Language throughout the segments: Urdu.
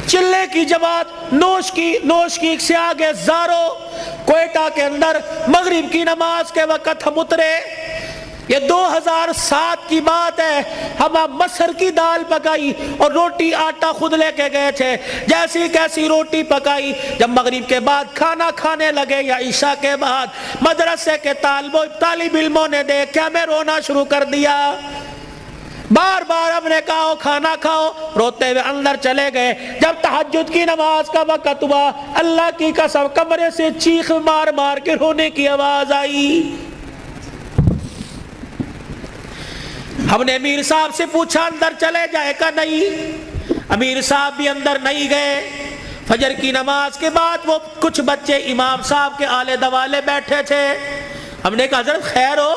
چلے کی جماعت نوش کی سے آگے زارو کوئٹہ کے اندر مغرب کی نماز کے وقت ہم اترے. یہ 2007 کی بات ہے. ہم مسر کی دال پکائی اور روٹی آٹا خود لے کے گئے تھے. جیسی کیسی روٹی پکائی, جب مغرب کے بعد کھانا کھانے لگے یا عشاء کے بعد, مدرسے کے طالب علموں نے دیکھ کے ہمیں رونا شروع کر دیا. بار بار ہم نے کہا کھانا کھاؤ, روتے ہوئے اندر چلے گئے. جب تہجد کی نماز کا وقت ہوا, اللہ کی قسم کمرے سے چیخ مار مار کے رونے کی آواز آئی. ہم نے امیر صاحب سے پوچھا اندر چلے جائے کا, نہیں. امیر صاحب بھی اندر نہیں گئے. فجر کی نماز کے بعد وہ کچھ بچے امام صاحب کے آلے دوالے بیٹھے تھے. ہم نے کہا حضرت خیر ہو؟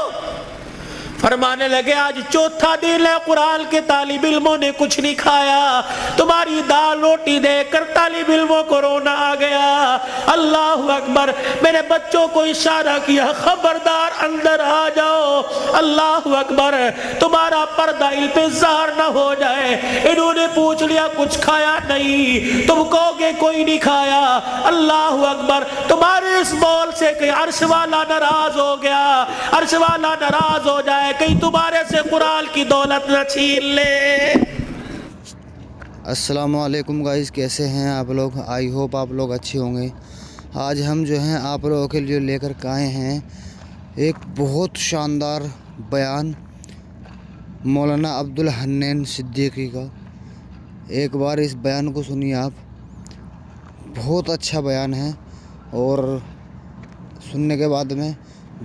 فرمانے لگے آج چوتھا دن ہے قرآن کے طالب علموں نے کچھ نہیں کھایا, تمہاری دال روٹی دیکھ کر طالب علموں کو رونا آ گیا. اللہ اکبر. میں نے بچوں کو اشارہ کیا خبردار اندر آ جاؤ. اللہ اکبر. تمہارا پردہ ان پہ ظاہر نہ ہو جائے. انہوں نے پوچھ لیا کچھ کھایا نہیں, تم کہو گے کوئی نہیں کھایا. اللہ اکبر. تمہارے اس بول سے کہ عرش والا ناراض ہو گیا, عرش والا ناراض ہو جائے, کہیں تمہارے سے قرآن کی دولت نہ چھین لے. السلام علیکم گائز, کیسے ہیں آپ لوگ؟ آئی ہوپ آپ لوگ اچھے ہوں گے. آج ہم جو ہیں آپ لوگوں کے لیے لے کر آئے ہیں ایک بہت شاندار بیان مولانا عبدالحنین صدیقی کا. ایک بار اس بیان کو سنیے آپ, بہت اچھا بیان ہے اور سننے کے بعد میں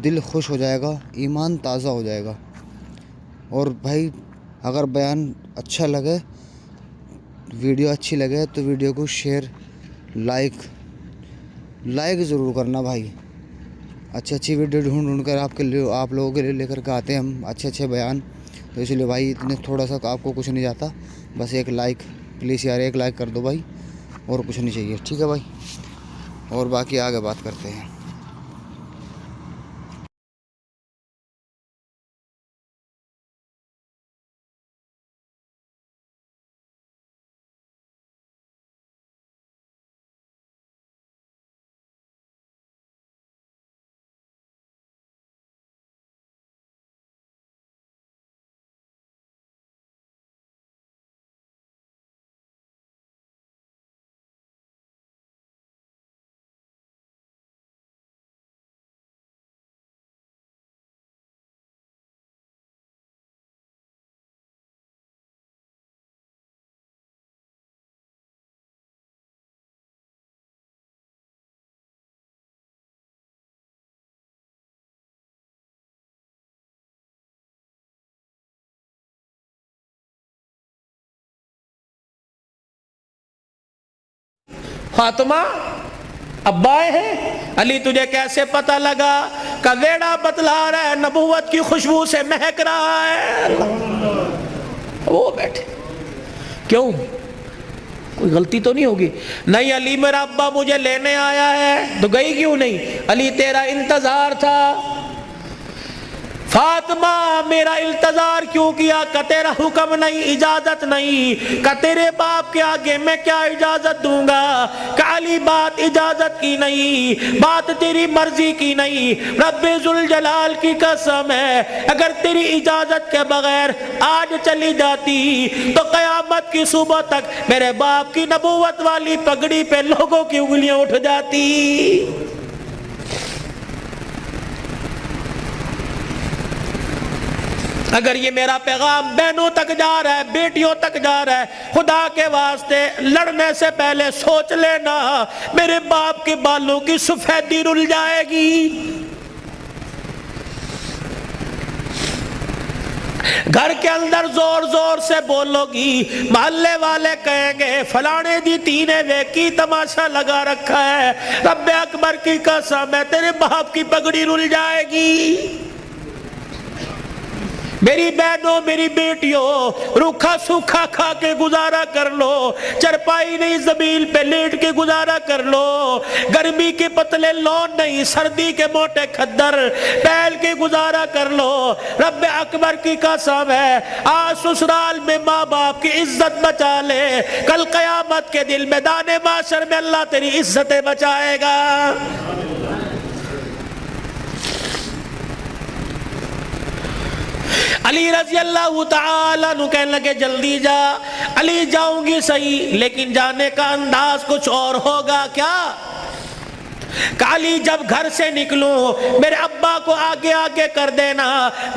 دل خوش ہو جائے گا, ایمان تازہ ہو جائے گا. اور بھائی اگر بیان اچھا لگے, ویڈیو اچھی لگے تو ویڈیو کو شیئر لائک ضرور کرنا بھائی. اچھی ویڈیو ڈھونڈ کر آپ لوگوں کے لیے لے کر آتے ہیں ہم, اچھے بیان. تو اس لیے بھائی اتنے تھوڑا سا آپ کو کچھ نہیں جاتا, بس ایک لائک پلیز یار, ایک لائک کر دو بھائی, اور کچھ نہیں چاہیے, ٹھیک ہے بھائی. اور باقی آگے بات کرتے ہیں. فاطمہ ابا ہیں, علی تجھے کیسے پتہ لگا؟ کہ ویڑا بتلا رہا ہے, نبوت کی خوشبو سے مہک رہا ہے. وہ بیٹھے, کیوں کوئی غلطی تو نہیں ہوگی؟ نہیں علی میرا ابا مجھے لینے آیا ہے. تو گئی کیوں نہیں؟ علی تیرا انتظار تھا. فاطمہ میرا انتظار کیوں کیا؟ کہ تیرا حکم نہیں, اجازت نہیں. کہ تیرے باپ کے آگے میں کیا اجازت دوں گا؟ کہ علی بات اجازت کی نہیں, بات تیری مرضی کی نہیں. رب ذوالجلال کی قسم ہے, اگر تیری اجازت کے بغیر آج چلی جاتی تو قیامت کی صبح تک میرے باپ کی نبوت والی پگڑی پہ لوگوں کی انگلیاں اٹھ جاتی. اگر یہ میرا پیغام بہنوں تک جا رہا ہے, بیٹیوں تک جا رہا ہے, خدا کے واسطے لڑنے سے پہلے سوچ لینا میرے باپ کے بالوں کی سفیدی رل جائے گی. گھر کے اندر زور زور سے بولو گی, محلے والے کہیں گے فلانے دی تینے ویکی تماشا لگا رکھا ہے. رب اکبر کی قسم ہے تیرے باپ کی پگڑی رل جائے گی. میری بہنوں میری بیٹیوں روکھا سوکھا کھا کے گزارا کر لو، چرپائی نہیں زمین پہ لیٹ کے گزارا کر لو، گرمی کے پتلے لون نہیں سردی کے موٹے کھدر پہل کے گزارا کر لو۔ رب اکبر کی قسم ہے آج سسرال میں ماں باپ کی عزت بچا لے، کل قیامت کے دن میدان محشر میں اللہ تیری عزتیں بچائے گا۔ علی رضی اللہ تعالیٰ عنہ کہنے لگے جلدی جا۔ علی جاؤں گی صحیح لیکن جانے کا انداز کچھ اور ہوگا۔ کیا؟ علی جب گھر سے نکلوں میرے ابا کو آگے آگے کر دینا،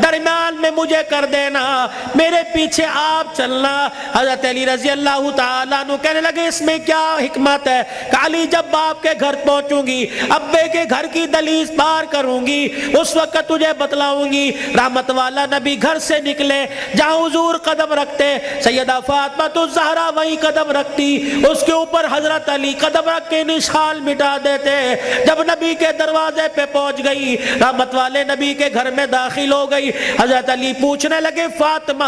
درمیان میں مجھے کر دینا، میرے پیچھے آپ چلنا۔ حضرت علی رضی اللہ تعالیٰ عنہ کہنے لگے اس میں کیا حکمت ہے؟ کہ علی جب باپ کے گھر پہنچوں گی، ابے کے گھر کی دہلیز پار کروں گی، اس وقت تجھے بتلاؤں گی۔ رحمت والا نبی گھر سے نکلے، جہاں حضور قدم رکھتے سیدہ فاطمہ الزہرا وہیں قدم رکھتی، اس کے اوپر حضرت علی قدم رکھ کے نشان مٹا دیتے۔ جب نبی کے دروازے پہ پہنچ گئی، رحمت والے نبی کے گھر میں داخل ہو گئی، حضرت علی پوچھنے لگے فاطمہ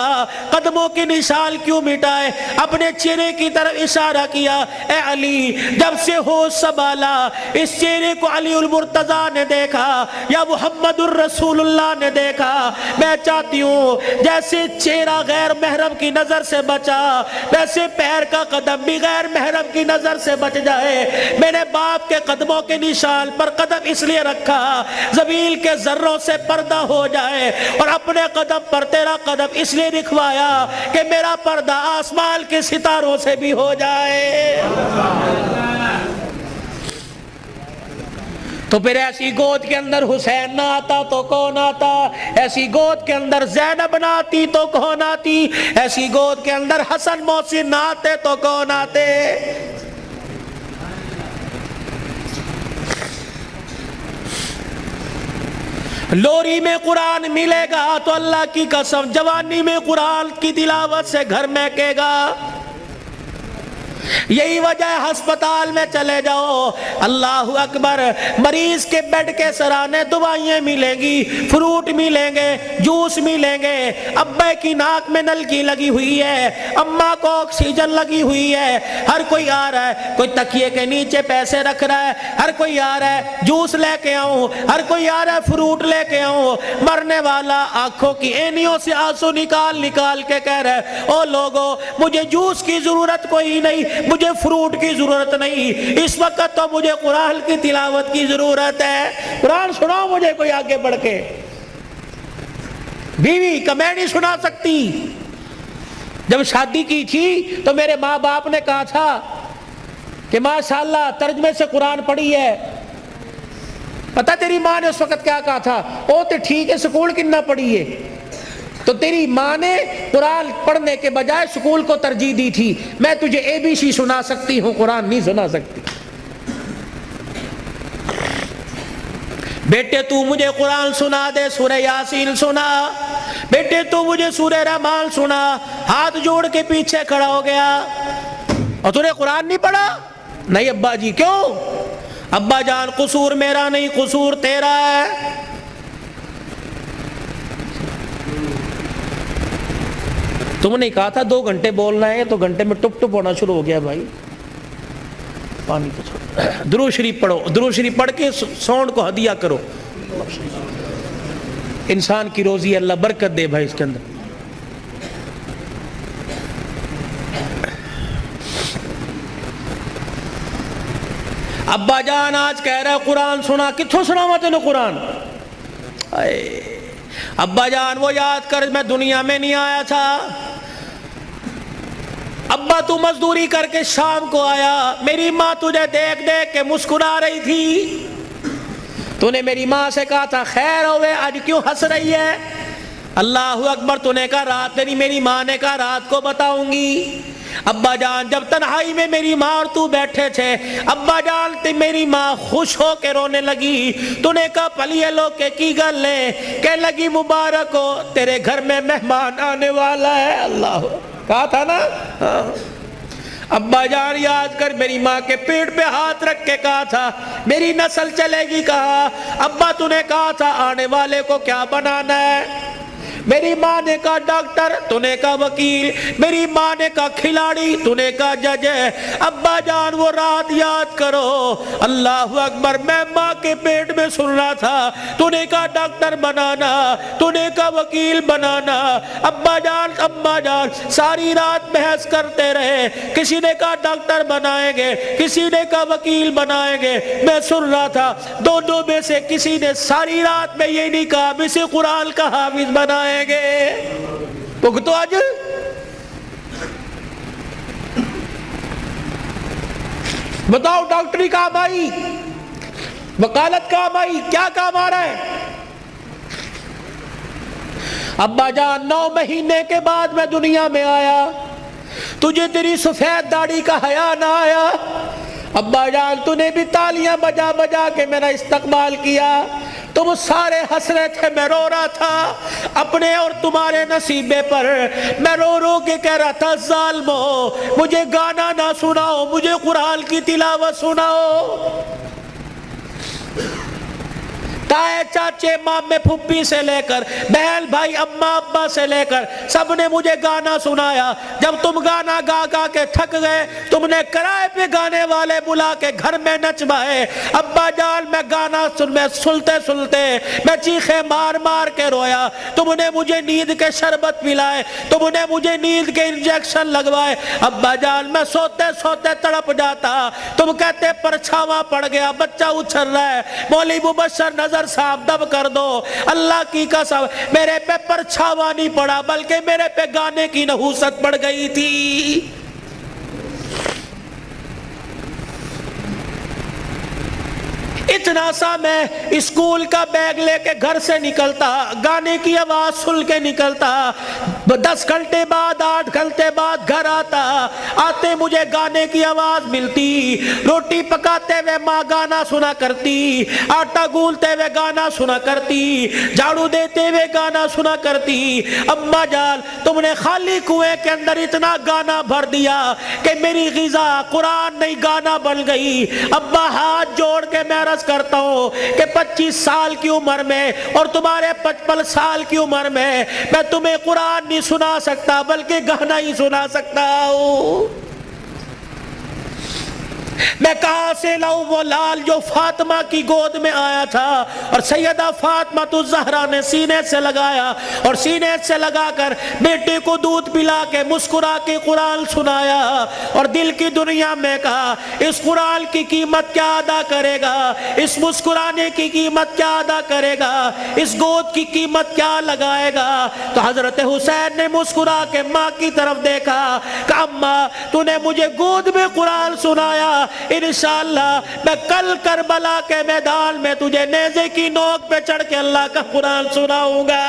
قدموں کی نشان کیوں مٹائے؟ اپنے چہرے کی طرف اشارہ کیا۔ اے علی جب سے ہوش سنبھالا اس چہرے کو علی المرتضیٰ نے دیکھا یا محمد الرسول اللہ نے دیکھا، میں چاہتی ہوں جیسے چہرہ غیر محرم کی نظر سے بچا ویسے پیر کا قدم بھی غیر محرم کی نظر سے بچ جائے۔ میں نے باپ کے قدموں کے نشان پر قدم اس لیے رکھا زمین کے ذروں سے پردہ ہو جائے، اور اپنے قدم پر تیرا قدم اس لیے رکھوایا کہ میرا پردہ آسمان کے ستاروں سے بھی ہو جائے۔ تو پھر ایسی گود کے اندر حسین نہ آتا تو کون آتا؟ ایسی گود کے اندر زینب نہ آتی تو کون آتی؟ ایسی گود کے اندر حسن محسن نہ آتے تو کون آتے؟ لوری میں قرآن ملے گا تو اللہ کی قسم جوانی میں قرآن کی تلاوت سے گھر مہکے گا۔ یہی وجہ ہے ہسپتال میں چلے جاؤ، اللہ اکبر، مریض کے بیڈ کے سرانے دوائیں ملیں گی، فروٹ ملیں گے، جوس ملیں گے، ابے کی ناک میں نلکی لگی ہوئی ہے، اماں کو آکسیجن لگی ہوئی ہے، ہر کوئی آ رہا ہے، کوئی تکیے کے نیچے پیسے رکھ رہا ہے، ہر کوئی آ رہا ہے جوس لے کے آؤں، ہر کوئی آ رہا ہے فروٹ لے کے آؤں۔ مرنے والا آنکھوں کی اینیوں سے آنسو نکال نکال کے کہہ رہا ہے او لوگو مجھے جوس کی ضرورت کوئی نہیں، مجھے فروٹ کی ضرورت نہیں، اس وقت تو مجھے قرآن کی تلاوت کی ضرورت ہے۔ قرآن سناؤ مجھے کوئی آگے بڑھ کے۔ بیوی کا میں نہیں سنا سکتی۔ جب شادی کی تھی تو میرے ماں باپ نے کہا تھا کہ ماشاءاللہ ترجمے سے قرآن پڑھی ہے۔ پتہ تیری ماں نے اس وقت کیا کہا تھا؟ او تے ٹھیک ہے سکول کنا پڑھی ہے؟ تو تیری ماں نے قرآن پڑھنے کے بجائے سکول کو ترجیح دی تھی۔ میں تجھے ABC سنا سکتی ہوں، قرآن نہیں سنا سکتی۔ بیٹے تو مجھے قرآن سنا دے، سورہ یاسین سنا، بیٹے تو مجھے سورہ رحمان سنا۔ ہاتھ جوڑ کے پیچھے کھڑا ہو گیا۔ اور تو نے قرآن نہیں پڑھا؟ نہیں ابا جی۔ کیوں؟ ابا جان قصور میرا نہیں، قصور تیرا ہے۔ تم نے کہا تھا 2 گھنٹے بولنا ہے تو گھنٹے میں ٹپ ٹپ ہونا شروع ہو گیا بھائی۔ پانی تو چھوڑو، درود شریف پڑھو، درود شریف پڑھ کے ساؤنڈ کو ہدیہ کرو۔ انسان کی روزی اللہ برکت دے بھائی اس کے اندر۔ ابا جان آج کہہ رہا ہے قرآن سنا، کتھوں سنا میں تینوں قرآن؟ ابا جان وہ یاد کر میں دنیا میں نہیں آیا تھا، ابا تو مزدوری کر کے شام کو آیا، میری ماں تجھے دیکھ دیکھ کے مسکرا رہی تھی، تو نے میری ماں سے کہا تھا خیر ہوئے آج کیوں ہنس رہی ہے؟ اللہ اکبر، تو نے کہا رات نہیں، میری ماں نے کہا رات کو بتاؤں گی۔ ابا جان جب تنہائی میں میری ماں اور تو بیٹھے تھے، ابا جان میری ماں خوش ہو کے رونے لگی، تو نے کہا پلیے لو کے کی گل ہے؟ کہنے لگی مبارک ہو تیرے گھر میں مہمان آنے والا ہے۔ اللہ کہا تھا نا۔ ابا جان یاد کر میری ماں کے پیٹ پہ ہاتھ رکھ کے کہا تھا میری نسل چلے گی۔ کہا ابا تو نے کہا تھا آنے والے کو کیا بنانا ہے؟ میری ماں نے کہا ڈاکٹر، تو نے کہا وکیل، میری ماں نے کہا کھلاڑی، تو نے کہا جج ہے۔ ابا جان وہ رات یاد کرو، اللہ اکبر، میں ماں کے پیٹ میں سن رہا تھا، تو نے کہا ڈاکٹر بنانا، تو نے کہا وکیل بنانا۔ ابا جان اماں جان ساری رات بحث کرتے رہے، کسی نے کہا ڈاکٹر بنائیں گے، کسی نے کہا وکیل بنائیں گے، میں سن رہا تھا دونوں میں سے کسی نے ساری رات میں یہ نہیں کہا اسے قرآن کا حافظ بنائیں گے۔ تو آج بتاؤ، ڈاکٹری کام آئی، وکالت کام آئی، کیا کام آ رہا ہے؟ ابا جان 9 مہینے کے بعد میں دنیا میں آیا، تجھے تیری سفید داڑھی کا حیا نہ آیا؟ ابا جان تو نے بھی تالیاں بجا بجا کے میرا استقبال کیا، تم سارے ہنس رہے تھے، میں رو رہا تھا اپنے اور تمہارے نصیبے پر۔ میں رو رو کے کہہ رہا تھا ظالمو، مجھے گانا نہ سناؤ، مجھے قرآن کی تلاوت سناؤ۔ تائے چاچے مامے پھپھی سے لے کر بہن بھائی اماں ابا سے لے کر سب نے مجھے گانا سنایا۔ جب تم گانا گا گا کے تھک گئے، تم نے کرائے پہ گانے والے بلا کے گھر میں نچوائے۔ ابا جان میں گانا سنتے سنتے میں چیخے مار مار کے رویا۔ تم نے مجھے نیند کے شربت پلائے، تم نے مجھے نیند کے انجیکشن لگوائے۔ ابا جان میں سوتے سوتے تڑپ جاتا، تم کہتے پرچھاواں پڑ گیا، بچہ اچھل رہا ہے، مولوی مبشر نظر صاحب دب کر دو۔ اللہ کی قسم میرے پہ پرچھاوا نہیں پڑا، بلکہ میرے پہ گانے کی نحوست پڑ گئی تھی۔ اتنا سا میں اسکول کا بیگ لے کے گھر سے نکلتا، گانے کی آواز سن کے نکلتا، 10 گھنٹے بعد 8 گھنٹے بعد گھر آتا، آتے مجھے گانے کی آواز ملتی۔ روٹی پکاتے ہوئے ماں گانا سنا کرتی، آٹا گولتے ہوئے گانا سنا کرتی، جھاڑو دیتے ہوئے گانا سنا کرتی۔ اماں جان تم نے خالی کنویں کے اندر اتنا گانا بھر دیا کہ میری غذا قرآن نہیں گانا بن گئی۔ ابا ہاتھ جوڑ کے میں عرض کرتا ہوں کہ 25 سال کی عمر میں اور تمہارے 55 سال کی عمر میں تمہیں قرآن نہیں سنا سکتا، بلکہ گانا ہی سنا سکتا ہوں۔ میں کہاں سے لاؤں وہ لال جو فاطمہ کی گود میں آیا تھا اور سیدہ فاطمہ الزہرا نے سینے سے لگایا اور سینے سے لگا کر بیٹے کو دودھ پلا کے مسکرا کے قرآن سنایا اور دل کی دنیا میں کہا اس قرآن کی قیمت کیا ادا کرے گا، اس مسکرانے کی قیمت کیا ادا کرے گا، اس گود کی قیمت کیا لگائے گا۔ تو حضرت حسین نے مسکرا کے ماں کی طرف دیکھا کہ اماں تو نے مجھے گود میں قرآن سنایا، انشاءاللہ میں کل کربلا کے میدان میں تجھے نیزے کی نوک پہ چڑھ کے اللہ کا قرآن سناؤں گا۔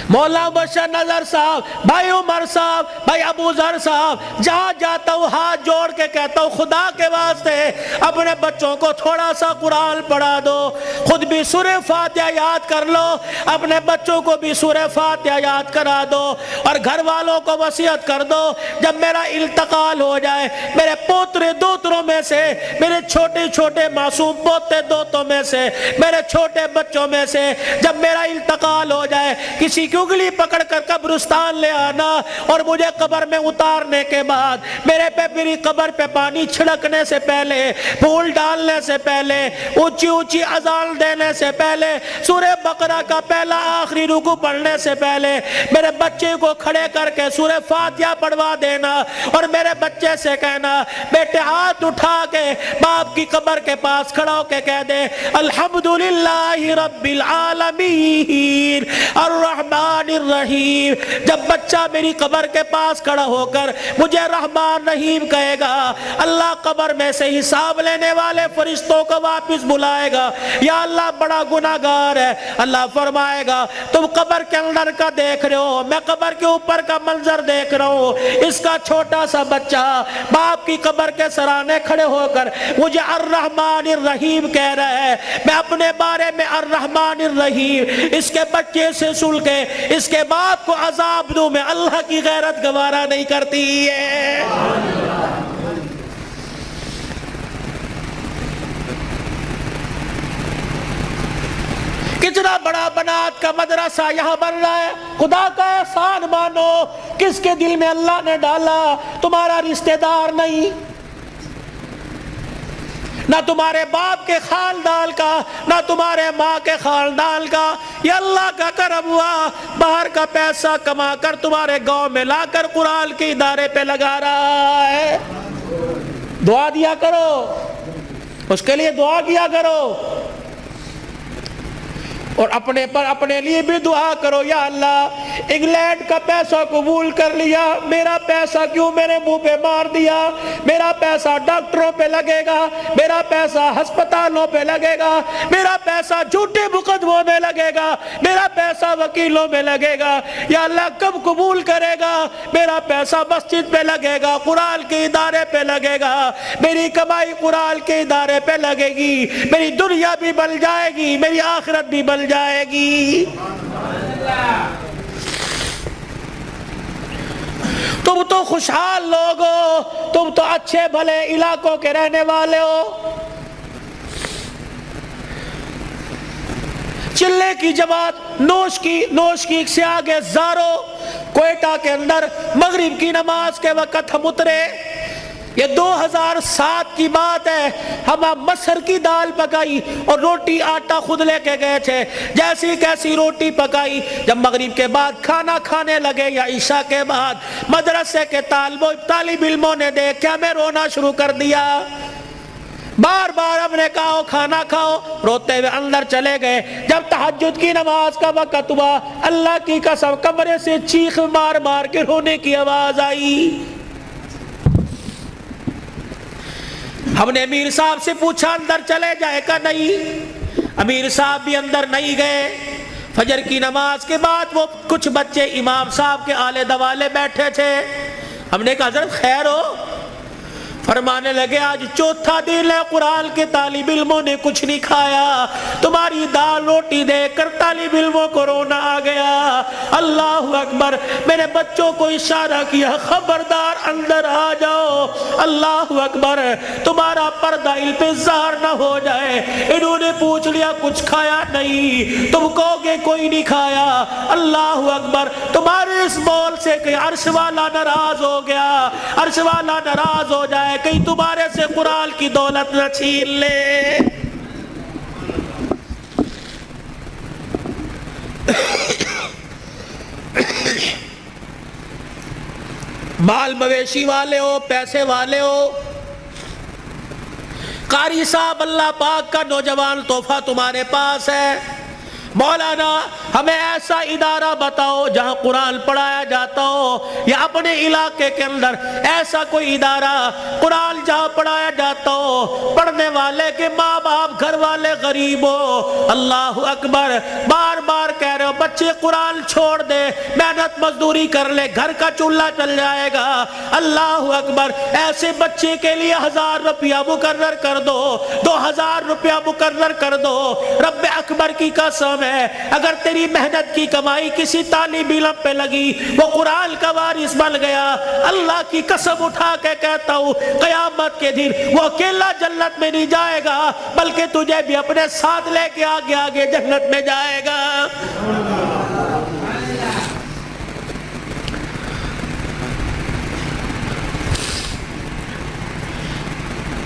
مولا بشر نظر صاحب، بھائی عمر صاحب، بھائی ابو ذر صاحب، جہاں جاتا ہوں ہاتھ جوڑ کے کہتا ہوں خدا کے واسطے اپنے بچوں کو تھوڑا سا قرآن پڑھا دو، خود بھی سورہ فاتحہ یاد کر لو، اپنے بچوں کو بھی سورہ فاتحہ یاد کرا دو اور گھر والوں کو وصیت کر دو جب میرا انتقال ہو جائے میرے پوترے دوتروں میں سے، میرے چھوٹے چھوٹے معصوم پوتے دوتوں میں سے، میرے چھوٹے بچوں میں سے جب میرا انتقال ہو جائے کسی کی انگلی پکڑ کر قبرستان لے آنا اور مجھے قبر میں اتارنے کے بعد میرے پہ میری قبر پہ پانی چھڑکنے سے پہلے، پھول ڈالنے سے پہلے، اونچی اونچی اذان دینے سے پہلے، سورہ بقرہ کا پہلا آخری رکوع پڑھنے سے پہلے میرے بچے کو کھڑے کر کے سورہ فاتحہ پڑھوا دینا اور میرے بچے سے کہنا بیٹے ہاتھ اٹھا کے باپ کی قبر کے پاس کھڑا ہو کے کہہ دے الحمدللہ رب العالمین الرحمن الرحیم۔ جب بچہ میری قبر کے پاس کھڑا ہو کر مجھے رحمان رحیم کہے گا، اللہ قبر میں سے حساب لینے والے فرشتوں کو واپس بلائے گا، یا اللہ بڑا گناہگار ہے، اللہ فرمائے گا تم قبر کے اندر کا دیکھ رہے ہو، میں قبر کے اوپر کا منظر دیکھ رہا ہوں، اس کا چھوٹا سا بچہ باپ کی قبر کے سرانے کھڑے ہو کر مجھے الرحمن الرحیم کہہ رہا ہے، میں اپنے بارے میں الرحمن الرحیم اس کے بچے سے سن کے اس کے باپ کو عذاب دوں، میں اللہ کی غیرت گوارا نہیں کرتی ہے۔ کتنا بڑا بنات کا مدرسہ یہاں بن رہا ہے. خدا کا احسان مانو. کس کے دل میں اللہ نے ڈالا؟ تمہارا رشتہ دار نہیں، نہ تمہارے باپ کے خاندان کا، نہ تمہارے ماں کے خاندان کا. یہ اللہ کا کرم ہوا. باہر کا پیسہ کما کر تمہارے گاؤں میں لا کر قرآن کے ادارے پہ لگا رہا ہے. دعا دیا کرو، اس کے لیے دعا کیا کرو، اور اپنے لیے بھی دعا کرو. یا اللہ، انگلینڈ کا پیسہ قبول کر لیا، میرا پیسہ کیوں میرے منہ پہ مار دیا؟ میرا پیسہ ڈاکٹروں پہ لگے گا، میرا پیسہ ہسپتالوں پہ لگے گا، میرا پیسہ جھوٹے مقدموں میں لگے گا، میرا پیسہ وکیلوں میں لگے گا. یا اللہ، کب قبول کرے گا؟ میرا پیسہ مسجد پہ لگے گا، قرآن کے ادارے پہ لگے گا، میری کمائی قرآن کے ادارے پہ لگے گی، میری دنیا بھی بن جائے گی، میری آخرت بھی بن جائے گی. تم تو خوشحال لوگ ہو، تم تو اچھے بھلے علاقوں کے رہنے والے ہو. چلے کی جماعت نوش کی سے آگے زارو. کوئٹہ کے اندر مغرب کی نماز کے وقت ہم اترے. یہ 2007 کی بات ہے. ہم مسر کی دال پکائی اور روٹی آٹا خود لے کے گئے تھے. جیسی کیسی روٹی پکائی، جب مغرب کے بعد کھانا کھانے لگے یا عشاء کے بعد، مدرسے کے طالب علموں نے دیکھ کے ہمیں رونا شروع کر دیا. بار بار ہم نے کہا کھانا کھاؤ، روتے ہوئے اندر چلے گئے. جب تہجد کی نماز کا وقت ہوا، اللہ کی قسم کمرے سے چیخ مار مار کے رونے کی آواز آئی. ہم نے امیر صاحب سے پوچھا اندر چلے جائے کا نہیں. امیر صاحب بھی اندر نہیں گئے. فجر کی نماز کے بعد وہ کچھ بچے امام صاحب کے آلے دوالے بیٹھے تھے. ہم نے کہا حضرت خیر ہو؟ فرمانے لگے آج چوتھا دن ہے قرآن کے طالب علموں نے کچھ نہیں کھایا. تمہاری دال روٹی دیکھ کر طالب علموں کو رونا آ گیا. اللہ اکبر. میں نے بچوں کو اشارہ کیا خبردار اندر آ جاؤ. اللہ اکبر. تمہارا پردہ علم پہ ظاہر نہ ہو جائے. انہوں نے پوچھ لیا کچھ کھایا نہیں، تم کہو گے کوئی نہیں کھایا. اللہ اکبر. تمہارے اس بول سے کہ عرش والا ناراض ہو گیا، عرش والا ناراض ہو جائے، کہیں تمہارے سے قرآن کی دولت نہ چھین لے. مال مویشی والے ہو، پیسے والے ہو، قاری صاحب اللہ پاک کا نوجوان تحفہ تمہارے پاس ہے. مولانا ہمیں ایسا ادارہ بتاؤ جہاں قرآن پڑھایا جاتا ہو، یا اپنے علاقے کے اندر ایسا کوئی ادارہ قرآن جہاں پڑھایا جاتا ہو، پڑھنے والے کے ماں باپ گھر والے غریب ہو. اللہ اکبر. بار بار کہہ رہے ہو بچے قرآن چھوڑ دے، محنت مزدوری کر لے، گھر کا چولہا چل جائے گا. اللہ اکبر. ایسے بچے کے لیے 1000 روپیہ مقرر کر دو، 2000 روپیہ مقرر کر دو. رب اکبر کی قسم ہے، اگر تیری محنت کی کمائی کسی طالب علم پہ لگی، وہ قرآن کا وارث بن گیا، اللہ کی قسم اٹھا کے کہتا ہوں قیامت کے دن وہ اکیلا جنت میں نہیں جائے گا، بلکہ تجھے بھی اپنے ساتھ لے کے آگے آگے جنت میں جائے گا.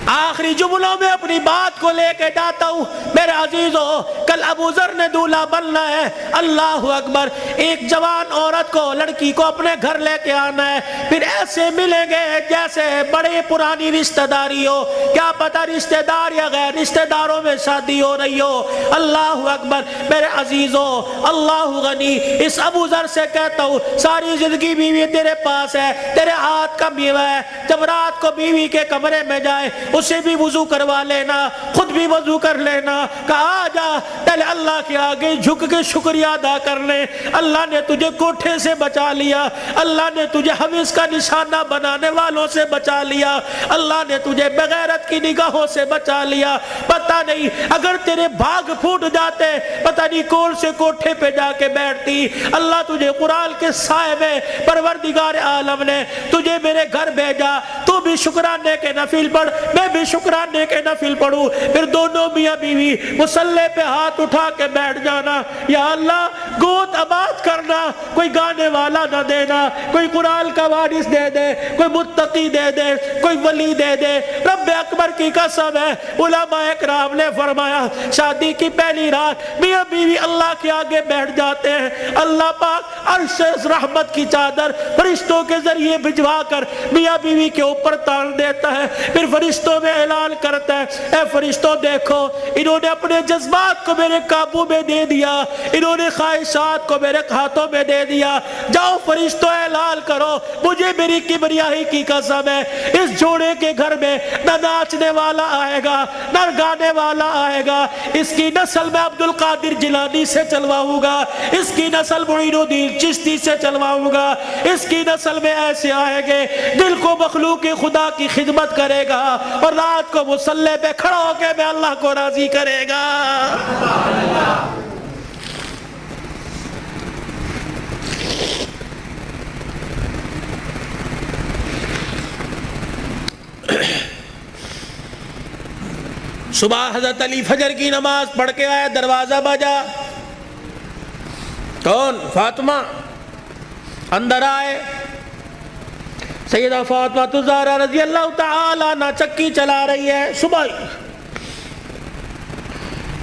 آخری جملوں میں اپنی بات کو لے کے جاتا ہوں. میرے عزیزو، کل ابو ذر نے دولہا بننا ہے. اللہ اکبر. ایک جوان عورت کو، لڑکی کو اپنے گھر لے کے آنا ہے. پھر ایسے ملیں گے جیسے بڑے پرانی رشتہ داری ہو. کیا پتہ رشتہ دار یا غیر رشتہ داروں میں شادی ہو رہی ہو. اللہ اکبر. میرے عزیزو، اللہ غنی. اس ابو ذر سے کہتا ہوں ساری زندگی بیوی تیرے پاس ہے، تیرے ہاتھ کا میوہ ہے. جب رات کو بیوی کے کمرے میں جائے اسے بھی وضو کروا لینا، خود بھی وضو کر لینا. کہا جا پہلے اللہ کے آگے جھک کے شکریہ ادا کر لے. اللہ نے تجھے کوٹھے سے بچا لیا، اللہ نے تجھے حویز کا نشانہ بنانے والوں سے بچا لیا، اللہ نے تجھے بغیرت کی نگاہوں سے بچا لیا. پتہ نہیں اگر تیرے بھاگ پھوٹ جاتے، پتہ نہیں کون سے کوٹھے پہ جا کے بیٹھتی. اللہ تجھے قرآن کے سائے میں پروردگار عالم نے تجھے میرے گھر بھیجا. تو بھی شکرانے کے نفل پڑھ، میں بھی شکرانے کے نفل پڑھوں. پھر پھر دونوں میاں بیوی مصلی پہ ہاتھ اٹھا کے بیٹھ جانا، یا اللہ گود آباد کرنا، کوئی گانے والا نہ دینا، کوئی قرآن کا وارث دے دے، کوئی متقی دے دے، کوئی ولی دے دے۔ رب اکبر کی قسم ہے، علماء اکرام نے فرمایا شادی کی پہلی رات میاں بیوی اللہ کے آگے بیٹھ جاتے ہیں، اللہ پاک عرش سے رحمت کی چادر فرشتوں کے ذریعے بھجوا کر میاں بیوی کے اوپر تان دیتا ہے، پھر فرشتوں میں اعلان کرتا ہے، اے فرشتوں دیکھو انہوں نے اپنے جذبات کو میرے قابو میں دے دیا، انہوں نے خواہشات کو میرے ہاتھوں میں دے دیا، جاؤ فرشتوں اعلان کرو مجھے میری کبریائی کی قسم ہے اس جوڑے کے گھر میں نہ ناچنے والا آئے گا نہ گانے والا آئے گا، اس کی نسل میں عبد القادر جیلانی سے چلواؤں گا، اس کی نسل معین الدین چشتی سے چلواؤں گا، اس کی نسل میں ایسے آئے گے دل کو مخلوق خدا کی خدمت کرے گا اور رات کو مصلی پہ کھڑا ہو کے میں اللہ کو راضی کرے گا۔ صبح حضرت علی فجر کی نماز پڑھ کے آئے، دروازہ بجا، کون؟ فاطمہ۔ اندر آئے، سیدہ فاطمہ الزہرا رضی اللہ تعالی عنہا چکی چلا رہی ہے، صبح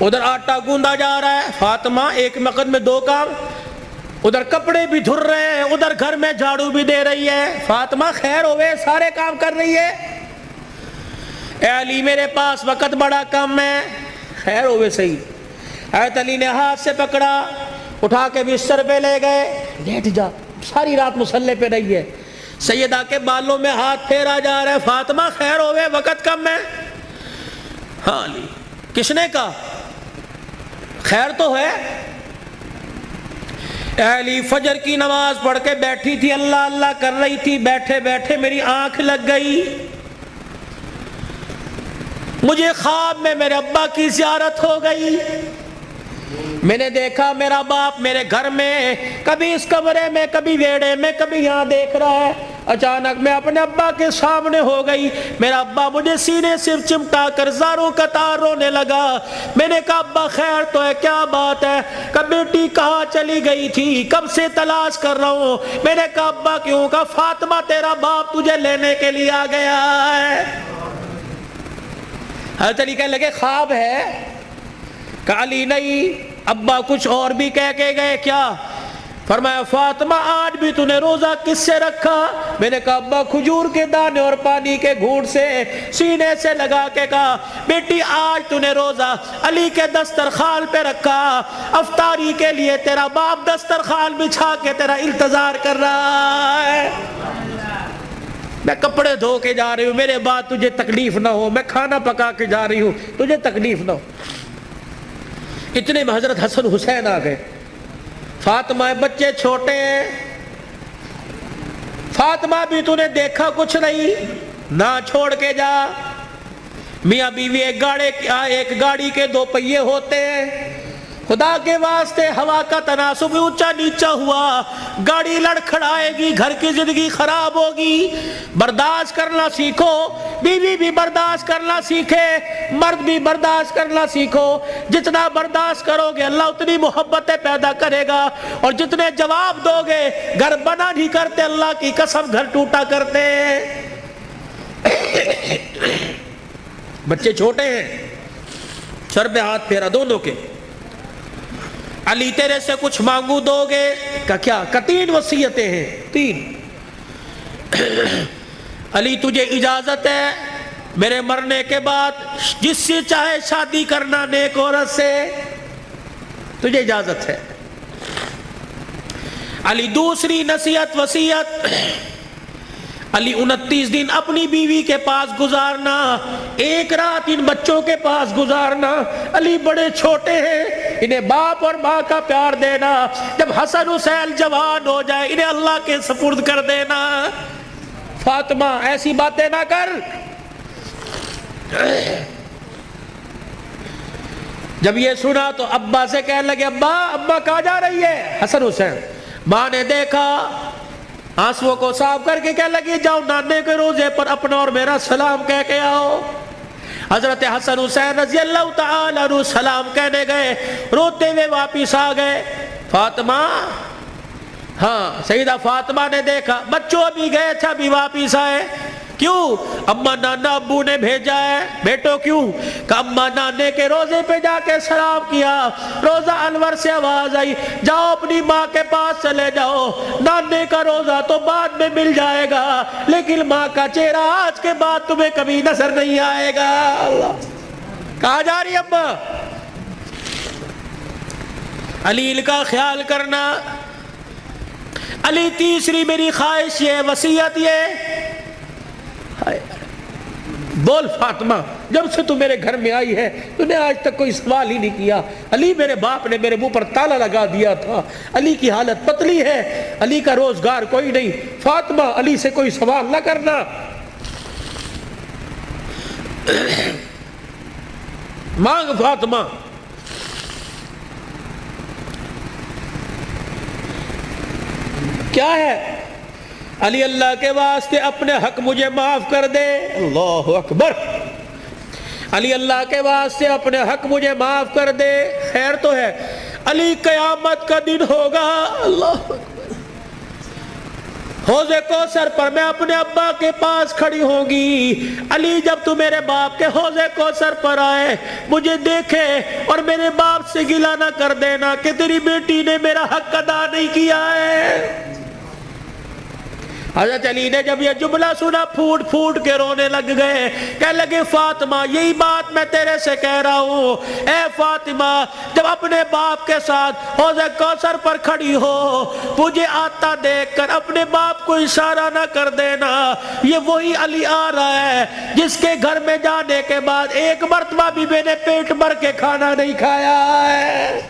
ادھر آٹا گوندا جا رہا ہے، فاطمہ ایک وقت میں دو کام، ادھر کپڑے بھی دھر رہے ہیں، ادھر گھر میں جھاڑو بھی دے رہی ہے۔ فاطمہ خیر ہوئے، سارے کام کر رہی ہے۔ اے علی میرے پاس وقت بڑا کم ہے، خیر ہوئے صحیح۔ حضرت علی نے ہاتھ سے پکڑا، اٹھا کے بستر پہ لے گئے، لیٹ جا، ساری رات مصلی پہ رہی ہے۔ سیدہ کے بالوں میں ہاتھ پھیرا جا رہا ہے، فاطمہ خیر ہوئے وقت کم ہے۔ ہاں علی، کس نے کہا؟ خیر تو ہے۔ اے علی فجر کی نماز پڑھ کے بیٹھی تھی، اللہ اللہ کر رہی تھی، بیٹھے بیٹھے میری آنکھ لگ گئی، مجھے خواب میں میرے ابا کی زیارت ہو گئی، میں نے دیکھا میرا باپ میرے گھر میں، کبھی اس کمرے میں، کبھی ویڑے میں، کبھی یہاں دیکھ رہا ہے۔ اچانک میں اپنے ابا کے سامنے ہو گئی، میرا ابا مجھے سینے سے چمٹا کر زاروں قطار رونے لگا۔ میں نے کہا ابا خیر تو ہے، کیا بات ہے؟ کب بیٹی کہاں چلی گئی تھی، کب سے تلاش کر رہا ہوں۔ میں نے کہا ابا کیوں؟ کہا فاطمہ تیرا باپ تجھے لینے کے لیے آ گیا ہے۔ حضرت علی کہنے لگے خواب ہے؟ کہا علی نہیں، ابا کچھ اور بھی کہہ کے گئے، کیا؟ فرمایا فاطمہ آج بھی تو نے روزہ کس سے رکھا؟ میں نے کہا ابا کھجور کے دانے اور پانی کے گھونٹ سے، سینے سے لگا کے کہا بیٹی آج تو نے روزہ علی کے دسترخوان پہ رکھا، افطاری کے لیے تیرا باپ دسترخوان بچھا کے تیرا انتظار کر رہا ہے، میں کپڑے دھو کے جا رہی ہوں، میرے بعد تجھے تکلیف نہ ہو، میں کھانا پکا کے جا رہی ہوں، تجھے تکلیف نہ ہو۔ اتنے میں حضرت حسن حسین آ گئے۔ فاطمہ بچے چھوٹے ہیں، فاطمہ بھی تو نے دیکھا کچھ نہیں، نہ چھوڑ کے جا۔ میاں بیوی ایک گاڑی کے دو پہیے ہوتے ہیں، خدا کے واسطے ہوا کا تناسب اونچا نیچا ہوا، گاڑی لڑکھڑائے گی، گھر کی زندگی خراب ہوگی۔ برداشت کرنا سیکھو، بیوی بھی برداشت کرنا سیکھے، مرد بھی برداشت کرنا سیکھو۔ جتنا برداشت کرو گے اللہ اتنی محبتیں پیدا کرے گا، اور جتنے جواب دو گے گھر بنا نہیں کرتے، اللہ کی قسم گھر ٹوٹا کرتے۔ بچے چھوٹے ہیں، سر پہ ہاتھ پھیرا دونوں کے، علی تیرے سے کچھ مانگو دو گے؟ کہ کیا؟ کہ 3 وصیتیں ہیں، 3۔ علی تجھے اجازت ہے میرے مرنے کے بعد جس سے چاہے شادی کرنا نیک عورت سے، تجھے اجازت ہے۔ علی دوسری نصیحت وصیت، علی 29 دن اپنی بیوی کے پاس گزارنا، 1 رات ان بچوں کے پاس گزارنا۔ علی بڑے چھوٹے ہیں، انہیں باپ اور ماں کا پیار دینا، جب حسن حسین جوان ہو جائے انہیں اللہ کے سپرد کر دینا۔ فاطمہ ایسی باتیں نہ کر۔ جب یہ سنا تو ابا سے کہنے لگے ابا کہاں جا رہی ہے؟ حسن حسین۔ ماں نے دیکھا، آنسوؤں کو صاف کر کے کہنے لگی جاؤ نانے کے روزے پر اپنا اور میرا سلام کہہ کے آؤ۔ حضرت حسن حسین رضی اللہ تعالیٰ عنہ سلام کہنے گئے، روتے ہوئے واپس آ گئے۔ فاطمہ، ہاں سیدہ فاطمہ نے دیکھا بچوں ابھی گئے تھے ابھی واپس آئے، کیوں؟ اما نانا ابو نے بھیجا ہے۔ بیٹو کیوں؟ کہ اما نانے کے روزے پہ جا کے سلام کیا، روزہ انور سے آواز آئی جاؤ اپنی ماں کے پاس چلے جاؤ، نانے کا روزہ تو بعد میں مل جائے گا لیکن ماں کا چہرہ آج کے بعد تمہیں کبھی نظر نہیں آئے گا۔ اللہ، کہاں جا رہی اما؟ علی کا خیال کرنا۔ علی تیسری میری خواہش یہ، وصیت یہ، بول فاطمہ جب سے تو میرے گھر میں آئی ہے تو نے آج تک کوئی سوال ہی نہیں کیا۔ علی میرے باپ نے میرے منہ پر تالا لگا دیا تھا، علی کی حالت پتلی ہے، علی کا روزگار کوئی نہیں، فاطمہ علی سے کوئی سوال نہ کرنا۔ مانگ فاطمہ۔ کیا ہے؟ علی اللہ کے واسطے اپنے حق مجھے معاف کر دے۔ اللہ اکبر۔ علی اللہ کے واسطے اپنے حق مجھے معاف کر دے۔ خیر تو ہے، علی قیامت کا دن ہوگا، اللہ اکبر، حوض کوثر پر میں اپنے ابا کے پاس کھڑی ہوں گی۔ علی جب تو میرے باپ کے حوض کوثر پر آئے مجھے دیکھے اور میرے باپ سے گلہ نہ کر دینا کہ تیری بیٹی نے میرا حق ادا نہیں کیا ہے۔ حضرت علی نے جب یہ جملہ سنا پھوٹ پھوٹ کے رونے لگ گئے، کہنے لگے فاطمہ یہی بات میں تیرے سے کہہ رہا ہوں، اے فاطمہ جب اپنے باپ کے ساتھ حوض کوثر پر کھڑی ہو مجھے آتا دیکھ کر اپنے باپ کو اشارہ نہ کر دینا، یہ وہی علی آ رہا ہے جس کے گھر میں جانے کے بعد ایک مرتبہ بھی میں نے پیٹ بھر کے کھانا نہیں کھایا ہے۔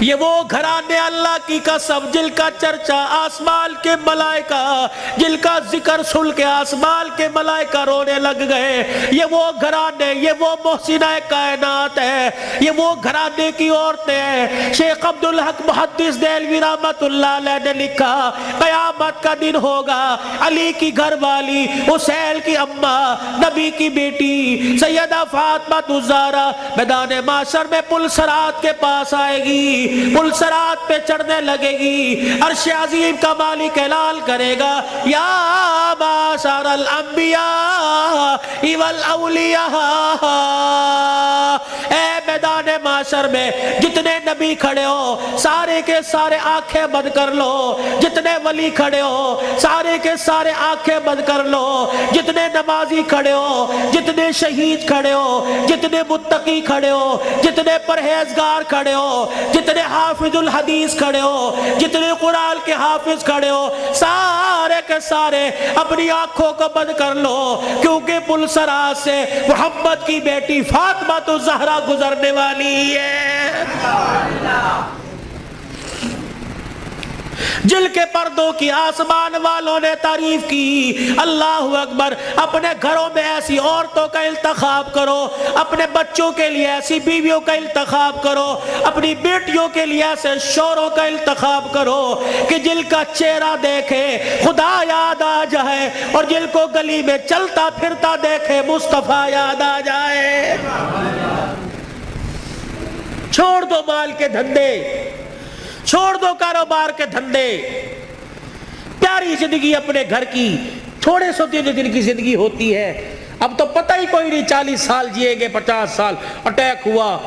یہ وہ گھرانے اللہ کی قسم جن کا چرچا آسمان کے ملائکہ، جن کا ذکر سن کے آسمان کے ملائکہ رونے لگ گئے۔ یہ وہ گھرانے، یہ وہ محسنہ کائنات ہے، یہ وہ گھرانے کی عورتیں ہیں۔ شیخ عبدالحق محدث دہلوی رحمت اللہ علیہ نے لکھا قیامت کا دن ہوگا، علی کی گھر والی حسین کی اماں نبی کی بیٹی سیدہ فاطمہ الزہرا میدان معاشر میں پل صراط کے پاس آئے گی، پل صراط پہ چڑھنے لگے گی، عرش عظیم کا مالک اعلان کرے گا یا معاشر الانبیاء والاولیاء، اے میدان معاشر میں جتنے نبی کھڑے ہو سارے کے سارے آنکھیں بند کر لو، جتنے ولی کھڑے ہو سارے کے سارے آنکھیں بند کر لو، جتنے نمازی کھڑے ہو، جتنے شہید کھڑے ہو، جتنے متقی کھڑے ہو، جتنے پرہیزگار کھڑے ہو، جتنے حافظ الحدیث کھڑے ہو، جتنے قرآن کے حافظ کھڑے ہو، سارے کے سارے اپنی آنکھوں کو بند کر لو، کیونکہ پل صراط سے محمد کی بیٹی فاطمہ الزہرا گزرنے والی ہے، جل کے پردوں کی آسمان والوں نے تعریف کی۔ اللہ اکبر۔ اپنے گھروں میں ایسی عورتوں کا انتخاب کرو، اپنے بچوں کے لیے ایسی بیویوں کا انتخاب کرو، اپنی بیٹیوں کے لیے ایسے شوہروں کا انتخاب کرو کہ جل کا چہرہ دیکھے خدا یاد آ جائے اور جل کو گلی میں چلتا پھرتا دیکھے مصطفیٰ یاد آ جائے۔ چھوڑ دو مال کے دھندے، چھوڑ دو کاروبار کے دھندے، پیاری زندگی اپنے گھر کی، تھوڑے سو دن کی زندگی ہوتی ہے، اب تو پتہ ہی کوئی نہیں 40 سال جیے گے، 50 سال، اٹیک ہوا،